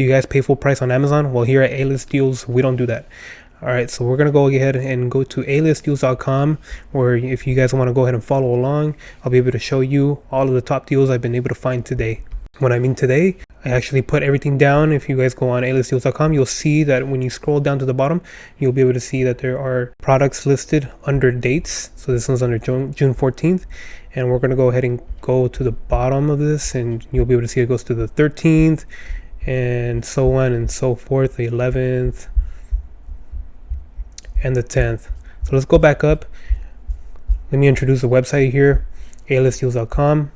Do you guys pay full price on Amazon? Well, here at A-List Deals, we don't do that. All right, so we're going to go ahead and go to alistdeals.com, where if you guys want to go ahead and follow along, I'll be able to show you all of the top deals I've been able to find today. When I mean today, I actually put everything down. If you guys go on alistdeals.com, you'll see that when you scroll down to the bottom, you'll be able to see that there are products listed under dates. So this one's under June 14th. And we're going to go ahead and go to the bottom of this, and you'll be able to see it goes to the 13th and so on and so forth, the 11th and the 10th. So let's go back up. Let me introduce the website here, alistdeals.com.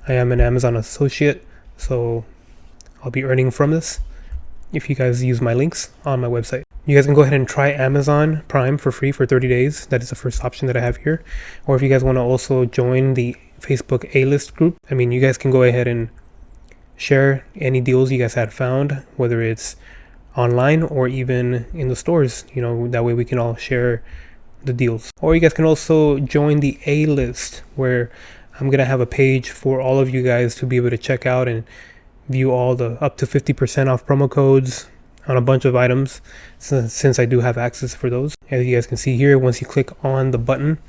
I am an Amazon associate, so I'll be earning from this if you guys use my links on my website. You guys can go ahead and try Amazon Prime for free for 30 days. That is the first option that I have here. Or if you guys want to also join the Facebook A-List group, you guys can go ahead and share any deals you guys had found, whether it's online or even in the stores. That way we can all share the deals. Or you guys can also join the A-List, where I'm going to have a page for all of you guys to be able to check out and view all the up to 50% off promo codes on a bunch of items, since I do have access for those. As you guys can see here, once you click on the button,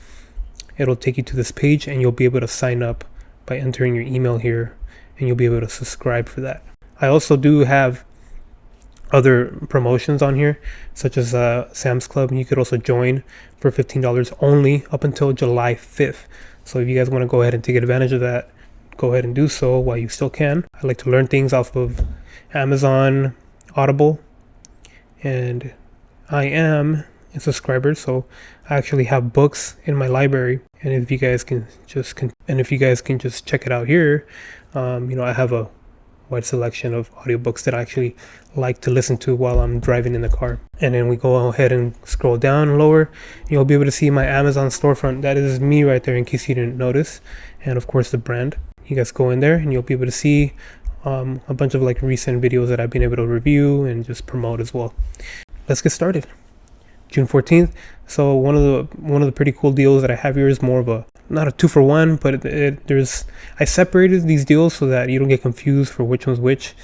it'll take you to this page, and you'll be able to sign up by entering your email here, and you'll be able to subscribe for that. I also do have other promotions on here, such as Sam's Club. You could also join for $15 only up until July 5th. So if you guys want to go ahead and take advantage of that, go ahead and do so while you still can. I like to learn things off of Amazon Audible, and I am a subscriber, so I actually have books in my library. And if you guys can just check it out here, I have a wide selection of audiobooks that I actually like to listen to while I'm driving in the car. And then we go ahead and scroll down lower, you'll be able to see my Amazon storefront. That is me right there, in case you didn't notice. And of course the brand. You guys go in there and you'll be able to see a bunch of recent videos that I've been able to review and just promote as well. Let's get started. June 14th. So one of the pretty cool deals that I have here is more of not a 2-for-1, but I separated these deals so that you don't get confused for which one's which,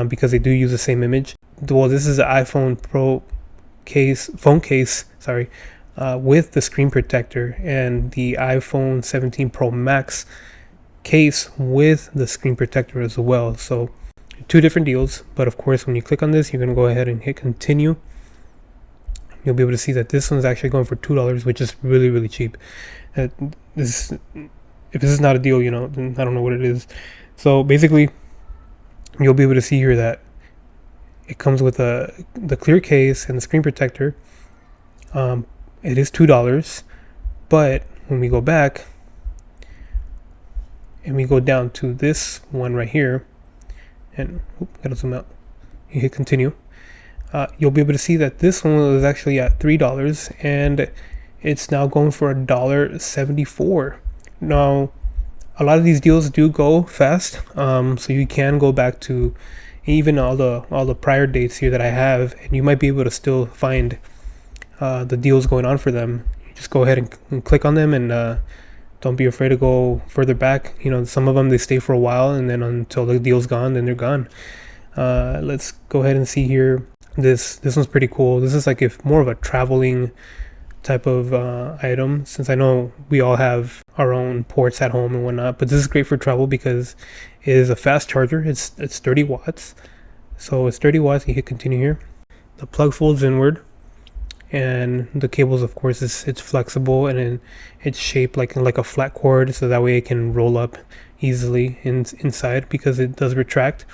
because they do use the same image. Well, this is the iPhone Pro phone case, with the screen protector, and the iPhone 17 Pro Max case with the screen protector as well. So 2 different deals, but of course when you click on this, you're going to go ahead and hit continue. You'll be able to see that this one's actually going for $2, which is really, really cheap. If this is not a deal, then I don't know what it is. So basically, you'll be able to see here that it comes with the clear case and the screen protector. It is $2, but when we go back and we go down to this one right here, and gotta zoom out, you hit continue. You'll be able to see that this one was actually at $3, and it's now going for $1.74. Now, a lot of these deals do go fast, so you can go back to even all the prior dates here that I have, and you might be able to still find the deals going on for them. You just go ahead and click on them, and don't be afraid to go further back. Some of them, they stay for a while, and then until the deal's gone, then they're gone. Let's go ahead and see here. This one's pretty cool. This is if more of a traveling type of item, since I know we all have our own ports at home and whatnot, but this is great for travel because it is a fast charger. It's 30 watts. So it's 30 watts. You hit continue here. The plug folds inward, and the cables, of course, it's flexible, and it's shaped like a flat cord, so that way it can roll up easily inside because it does retract.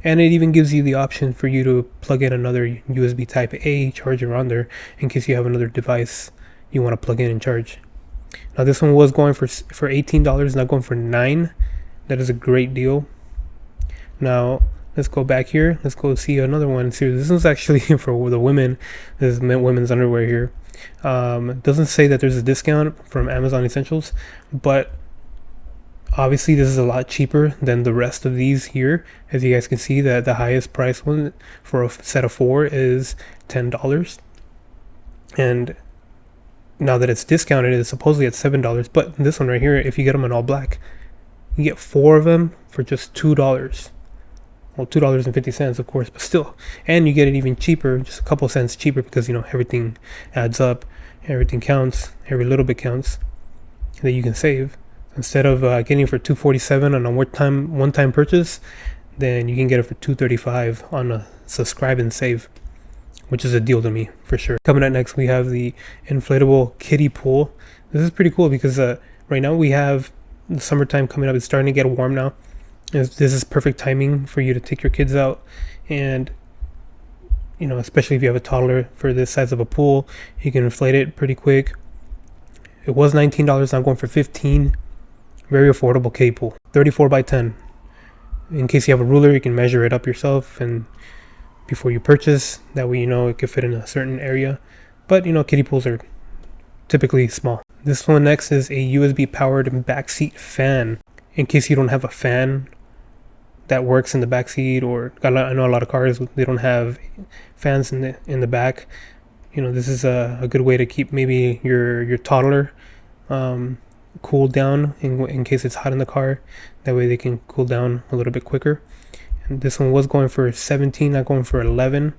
And it even gives you the option for you to plug in another USB type A charger on there in case you have another device you want to plug in and charge. Now this one was going for $18, now going for $9. That is a great deal. Now let's go back here. Let's go see another one. See, this one's actually for the women. This is women's underwear here. It doesn't say that there's a discount from Amazon Essentials, but obviously this is a lot cheaper than the rest of these here. As you guys can see, that the highest price one for a set of 4 is $10, and now that it's discounted, it's supposedly at $7. But this one right here, if you get them in all black, you get 4 of them for just $2. Well, $2.50, of course, but still. And you get it even cheaper, just a couple cents cheaper, because everything adds up, everything counts, every little bit counts that you can save. Instead of getting it for $2.47 on a one-time purchase, then you can get it for $2.35 on a subscribe and save, which is a deal to me for sure. Coming up next, we have the inflatable kiddie pool. This is pretty cool because right now we have the summertime coming up. It's starting to get warm now. This is perfect timing for you to take your kids out, and especially if you have a toddler, for this size of a pool, you can inflate it pretty quick. It was $19, now I'm going for $15. Very affordable kiddie pool, 34 by 10. In case you have a ruler, you can measure it up yourself and before you purchase. That way it could fit in a certain area. But kiddie pools are typically small. This one next is a USB powered backseat fan. In case you don't have a fan that works in the backseat, or I know a lot of cars, they don't have fans in the back. This is a good way to keep maybe your toddler cool down in case it's hot in the car. That way they can cool down a little bit quicker. And this one was going for 17, not going for 11.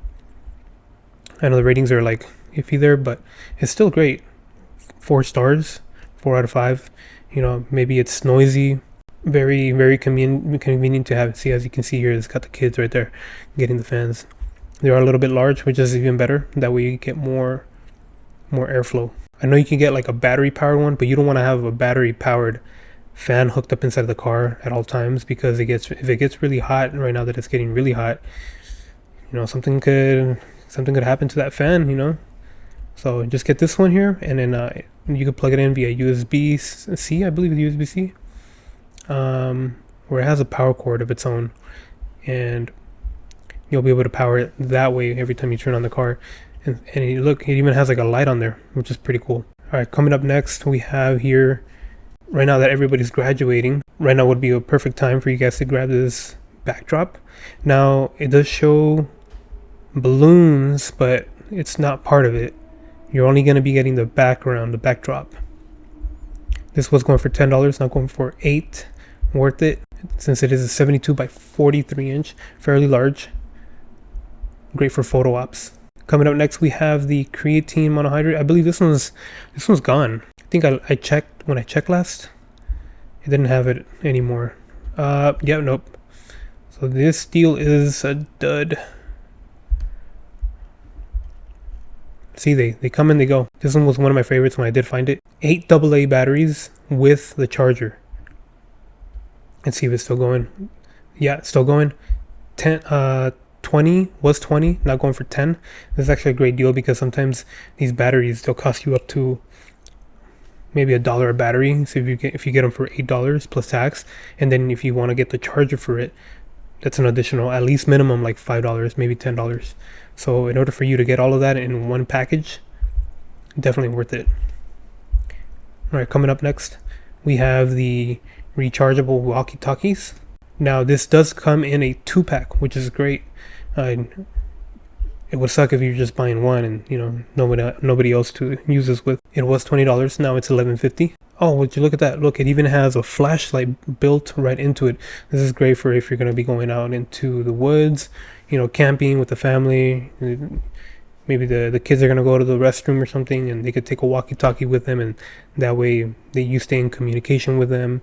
I know the ratings are like iffy there, but it's still great. 4 stars, 4 out of 5. Maybe it's noisy, very, very convenient to have. See, as you can see here, it's got the kids right there getting the fans. They are a little bit large, which is even better. That way you get more airflow. I know you can get like a battery powered one, but you don't want to have a battery powered fan hooked up inside of the car at all times, because if it gets really hot, right now that it's getting really hot, something could happen to that fan. So just get this one here, and then you can plug it in via USB-C, I believe, USB-C, where it has a power cord of its own, and you'll be able to power it that way every time you turn on the car. And look, it even has like a light on there, which is pretty cool. All right, coming up next, we have here, right now that everybody's graduating, right now would be a perfect time for you guys to grab this backdrop. Now, it does show balloons, but it's not part of it. You're only going to be getting the background, the backdrop. This was going for $10, now going for $8. Worth it, since it is a 72 by 43 inch, fairly large. Great for photo ops. Coming up next, we have the creatine monohydrate. I believe this one's gone. I think I checked when I checked last. It didn't have it anymore. Yeah, nope. So this deal is a dud. See, they come and they go. This one was one of my favorites when I did find it. 8 AA batteries with the charger. Let's see if it's still going. Yeah, it's still going. 20 was 20, not going for 10. This is actually a great deal, because sometimes these batteries, they'll cost you up to maybe $1 a battery. So if you get them for $8 plus tax, and then if you want to get the charger for it, that's an additional, at least minimum, like $5, maybe $10. So in order for you to get all of that in one package, definitely worth it. All right, coming up next, we have the rechargeable walkie-talkies. Now, this does come in a 2-pack, which is great. It would suck if you're just buying one and nobody else to use this with. It was $20, now it's $11.50. Oh, would you look at that? Look, it even has a flashlight built right into it. This is great for if you're going to be going out into the woods, camping with the family. Maybe the kids are going to go to the restroom or something, and they could take a walkie-talkie with them, and that way you stay in communication with them.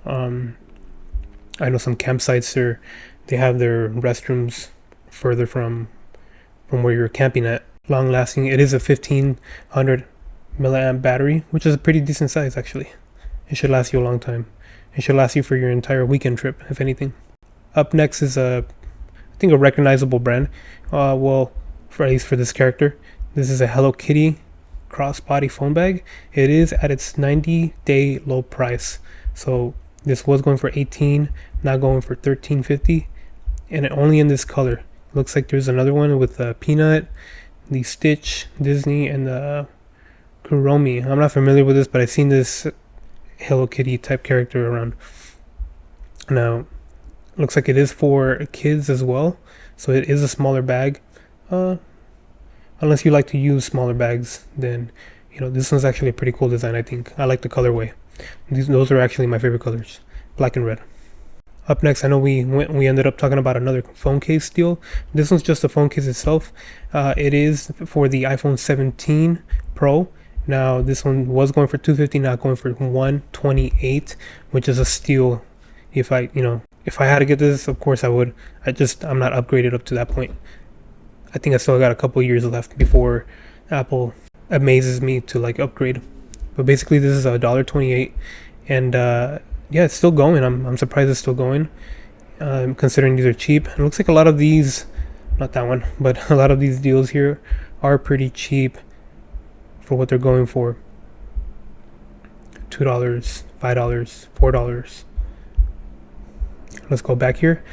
I know some campsites they have their restrooms further from where you're camping at. Long lasting. It is a 1500 milliamp battery, which is a pretty decent size actually. It should last you a long time. It should last you for your entire weekend trip, if anything. Up next is I think a recognizable brand. Well, at least for this character. This is a Hello Kitty crossbody phone bag. It is at its 90-day low price. So this was going for $18, now going for $13.50, and only in this color. Looks like there's another one with Peanut, the Stitch, Disney, and the Kuromi. I'm not familiar with this, but I've seen this Hello Kitty type character around. Now, looks like it is for kids as well, so it is a smaller bag. Unless you like to use smaller bags, then this one's actually a pretty cool design. I think I like the colorway. Those are actually my favorite colors, black and red. Up next, I know we ended up talking about another phone case deal. This one's just the phone case itself. It is for the iPhone 17 Pro. Now this one was going for $250, not going for $128, which is a steal. If I had to get this, of course I would. I'm not upgraded up to that point. I think I still got a couple years left before Apple amazes me to like upgrade. But basically, this is $1.28, and yeah, it's still going. I'm surprised it's still going, considering these are cheap. It looks like a lot of these, not that one, but a lot of these deals here are pretty cheap for what they're going for. $2, $5, $4. Let's go back here.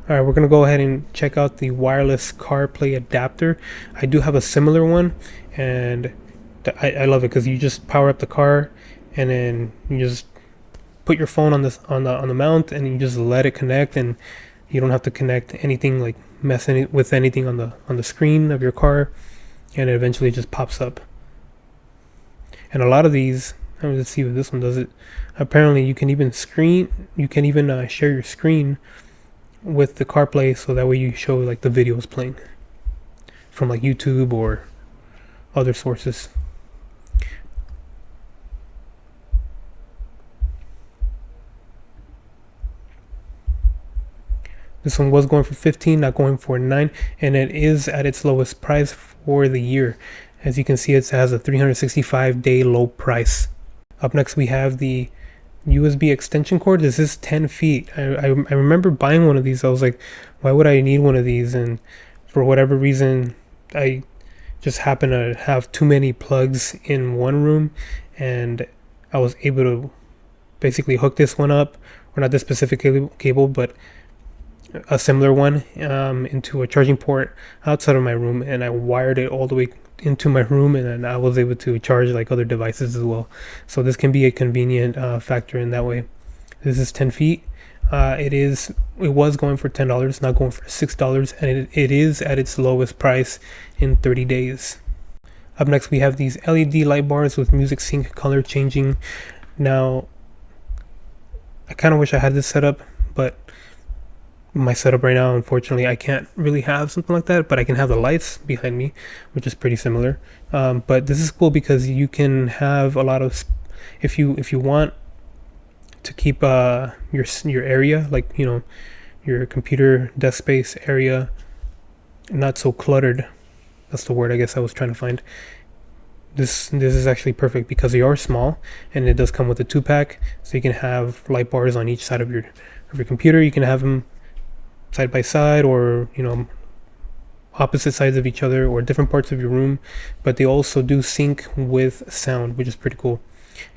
All right, we're gonna go ahead and check out the wireless CarPlay adapter. I do have a similar one, and I love it because you just power up the car, and then you just put your phone on the mount, and you just let it connect, and you don't have to connect anything, like messing with anything on the screen of your car, and it eventually just pops up. And a lot of these, let's see if this one does it. Apparently, you can even share your screen with the CarPlay, so that way you show like the videos playing from like YouTube or other sources. This one was going for 15, not going for 9, and it is at its lowest price for the year. As you can see, it has a 365-day low price. Up next, we have the USB extension cord. This is 10 feet. I remember buying one of these. I was like, why would I need one of these? And for whatever reason, I just happen to have too many plugs in one room, and I was able to basically hook this one up, or not this specific cable, but a similar one into a charging port outside of my room, and I wired it all the way into my room, and then I was able to charge like other devices as well. So this can be a convenient factor in that way. This is 10 feet. It was going for $10, not going for $6, and it is at its lowest price in 30 days. Up next, we have these LED light bars with music sync color changing. Now, I kind of wish I had this set up, but my setup right now, unfortunately, I can't really have something like that, but I can have the lights behind me, which is pretty similar. But this is cool because you can have a lot of, if you want to keep your area, like your computer desk space area, not so cluttered. That's the word I guess I was trying to find. This is actually perfect because they are small, and it does come with a 2-pack, so you can have light bars on each side of your computer. You can have them side by side, or opposite sides of each other, or different parts of your room, but they also do sync with sound, which is pretty cool.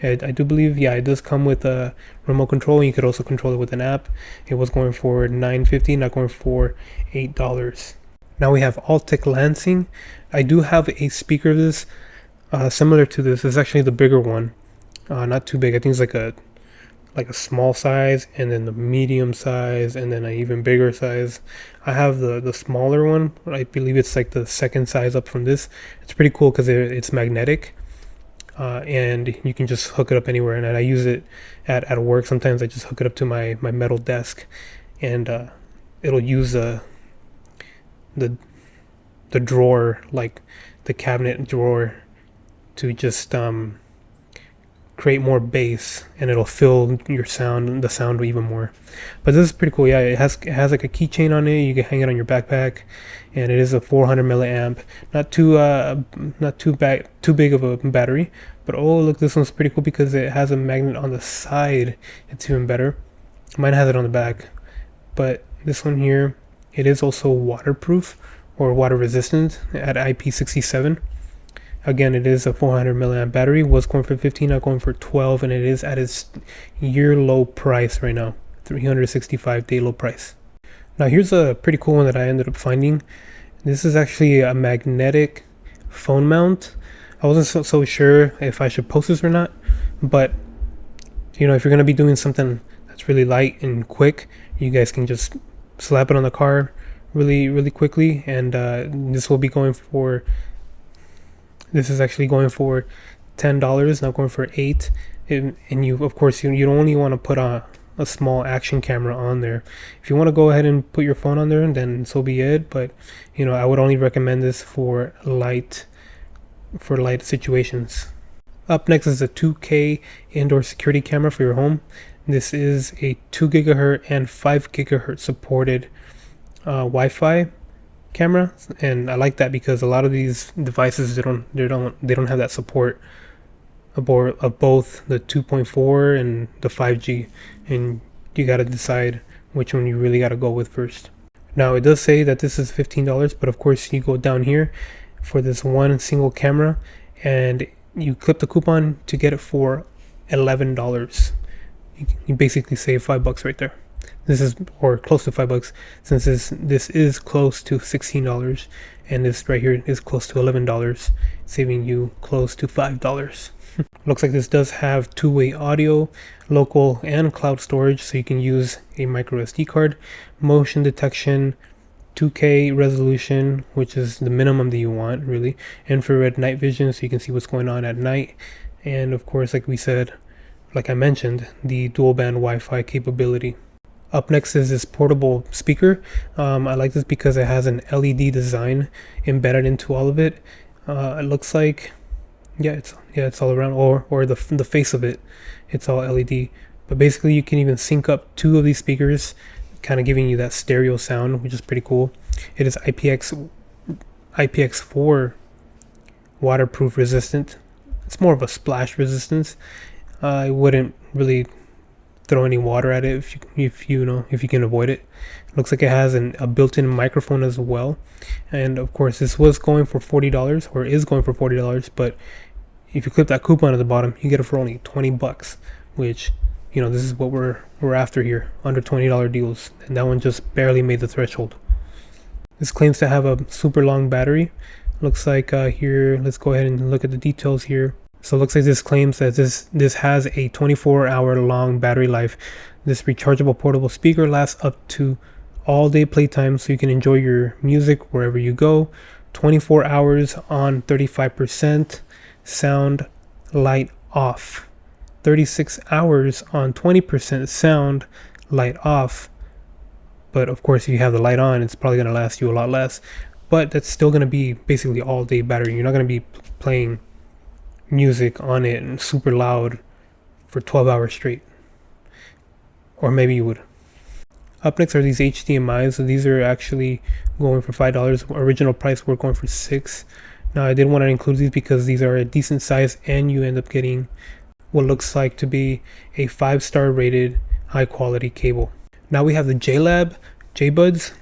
And I do believe, yeah, it does come with a remote control. You could also control it with an app. It was going for $9.50, not going for $8. Now we have Altec Lansing. I do have a speaker of this similar to this. It's actually the bigger one, not too big. I think it's like a small size, and then the medium size, and then an even bigger size. I have the smaller one. I believe it's like the second size up from this. It's pretty cool because it's magnetic, and you can just hook it up anywhere. And I use it at work. Sometimes I just hook it up to my metal desk, and it'll use the drawer, like the cabinet drawer, to just create more bass, and it'll fill the sound even more. But this is pretty cool. Yeah, it has like a keychain on it. You can hang it on your backpack, and it is a 400 milliamp. Not too big of a battery. But oh, look, this one's pretty cool because it has a magnet on the side. It's even better. Mine has it on the back, but this one here, it is also waterproof or water resistant at IP67. Again, it is a 400 milliamp battery. Was going for 15, not going for 12, and it is at its year low price right now, 365-day low price. Now here's a pretty cool one that I ended up finding. This is actually a magnetic phone mount. I wasn't so sure if I should post this or not, but if you're going to be doing something that's really light and quick, you guys can just slap it on the car really quickly, and this will be going for, this is actually going for $10, not going for $8. And you, of course, you don't only want to put a small action camera on there. If you want to go ahead and put your phone on there, then so be it. But I would only recommend this for light situations. Up next is a 2K indoor security camera for your home. This is a 2 gigahertz and 5 gigahertz supported Wi-Fi camera, and I like that because a lot of these devices they don't have that support of both the 2.4 and the 5G, and you got to decide which one you really got to go with first. Now it does say that this is $15, but of course you go down here for this one single camera and you clip the coupon to get it for $11. You basically save $5 right there. This is, or close to $5, since this is close to $16, and this right here is close to $11, saving you close to $5. Looks like this does have two-way audio, local and cloud storage, so you can use a micro SD card, motion detection, 2K resolution, which is the minimum that you want, really, infrared night vision, so you can see what's going on at night, and of course, like I mentioned, the dual band Wi-Fi capability. Up next is this portable speaker. I like this because it has an LED design embedded into all of it. It looks like, it's all around, or the face of it, it's all LED. But basically, you can even sync up two of these speakers, kind of giving you that stereo sound, which is pretty cool. It is IPX4 waterproof resistant. It's more of a splash resistance. I wouldn't really throw any water at it if you can avoid it. Looks like it has a built-in microphone as well, and of course this was going for $40, or is going for $40, but if you clip that coupon at the bottom, you get it for only $20, which this is what we're after here, under $20 deals, and that one just barely made the threshold. This claims to have a super long battery. Looks like here, let's go ahead and look at the details here. So it looks like this claims that this has a 24-hour long battery life. This rechargeable portable speaker lasts up to all day playtime, so you can enjoy your music wherever you go. 24 hours on 35%, sound light off. 36 hours on 20% sound light off. But of course, if you have the light on, it's probably going to last you a lot less. But that's still going to be basically all day battery. You're not going to be playing music on it and super loud for 12 hours straight, or maybe you would. Up next are these HDMIs. So these are actually going for $5. Original price we're going for $6. Now I did want to include these because these are a decent size, and you end up getting what looks like to be a 5-star rated high quality cable. Now we have the JLab JBuds.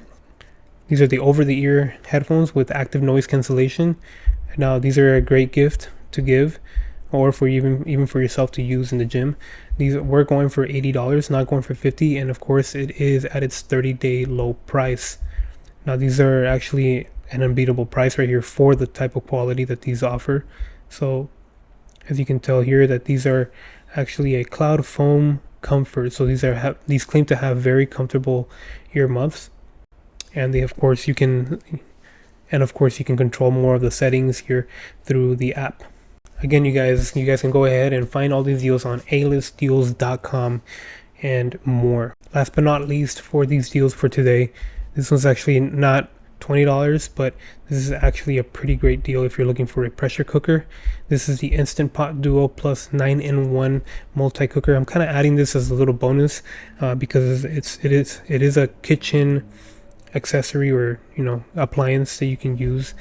These are the over-the-ear headphones with active noise cancellation. Now these are a great gift to give, or for even for yourself to use in the gym. These we're going for $80, not going for $50, and of course it is at its 30-day low price. Now these are actually an unbeatable price right here for the type of quality that these offer. So as you can tell here, that these are actually a cloud foam comfort. So these claim to have very comfortable ear muffs, and of course you can control more of the settings here through the app. Again, you guys can go ahead and find all these deals on alistdeals.com and more. Last but not least, for these deals for today, this one's actually not $20, but this is actually a pretty great deal if you're looking for a pressure cooker. This is the Instant Pot Duo Plus 9-in-1 multi-cooker. I'm kind of adding this as a little bonus because it is a kitchen accessory, or appliance that you can use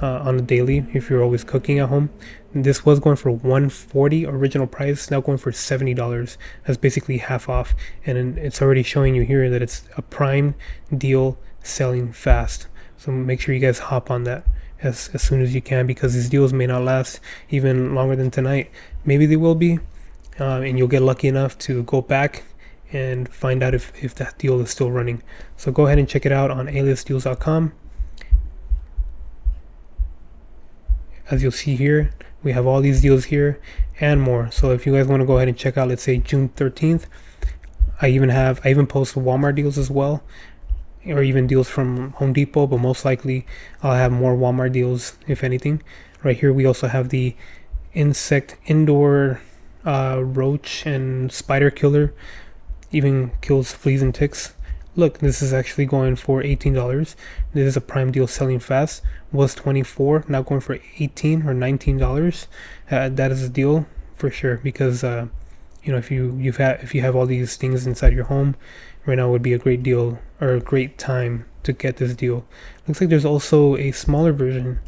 on a daily if you're always cooking at home. This was going for $140 original price, now going for $70. That's basically half off, and it's already showing you here that it's a prime deal, selling fast. So make sure you guys hop on that as soon as you can, because these deals may not last even longer than tonight. Maybe they will be, and you'll get lucky enough to go back and find out if that deal is still running. So go ahead and check it out on alistdeals.com. As you'll see here, we have all these deals here and more. So if you guys want to go ahead and check out, let's say June 13th, I even post Walmart deals as well, or even deals from Home Depot, but most likely I'll have more Walmart deals, if anything. Right here we also have the insect indoor roach and spider killer even kills fleas and ticks. Look, this is actually going for $18. This is a prime deal selling fast. Was 24, now going for 18 or $19. That is a deal for sure, because you know, if you have all these things inside your home right now, would be a great deal or a great time to get this deal. Looks like there's also a smaller version.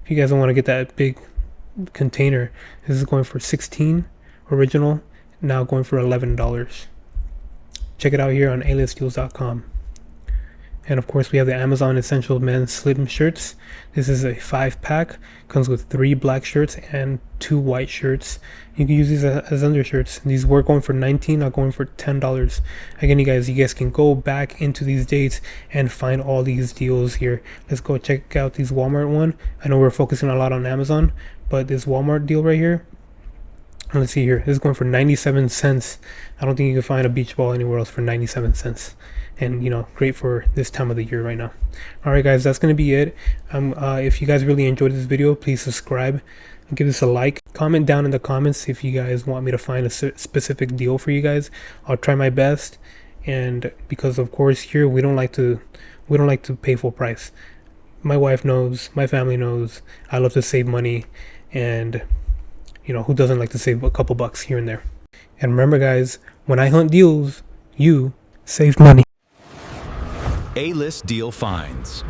If you guys don't want to get that big container, this is going for 16 original, now going for $11. Check it out here on alistdeals.com. And of course, we have the Amazon Essential Men's Slim Shirts. This is a 5-pack, comes with 3 black shirts and 2 white shirts. You can use these as undershirts. These were going for $19, now going for $10. Again, you guys can go back into these dates and find all these deals here. Let's go check out these Walmart one. I know we're focusing a lot on Amazon, but this Walmart deal right here, let's see here, this is going for 97 cents. I don't think you can find a beach ball anywhere else for 97 cents. And you know, great for this time of the year right now. All right guys, that's gonna be it. If you guys really enjoyed this video, please subscribe and give this a like. Comment down in the comments if you guys want me to find a specific deal for you guys. I'll try my best. And because of course here we don't like to pay full price. My wife knows, my family knows, I love to save money, and you know, who doesn't like to save a couple bucks here and there. And remember guys, when I hunt deals, you save money. A-List Deal Finds.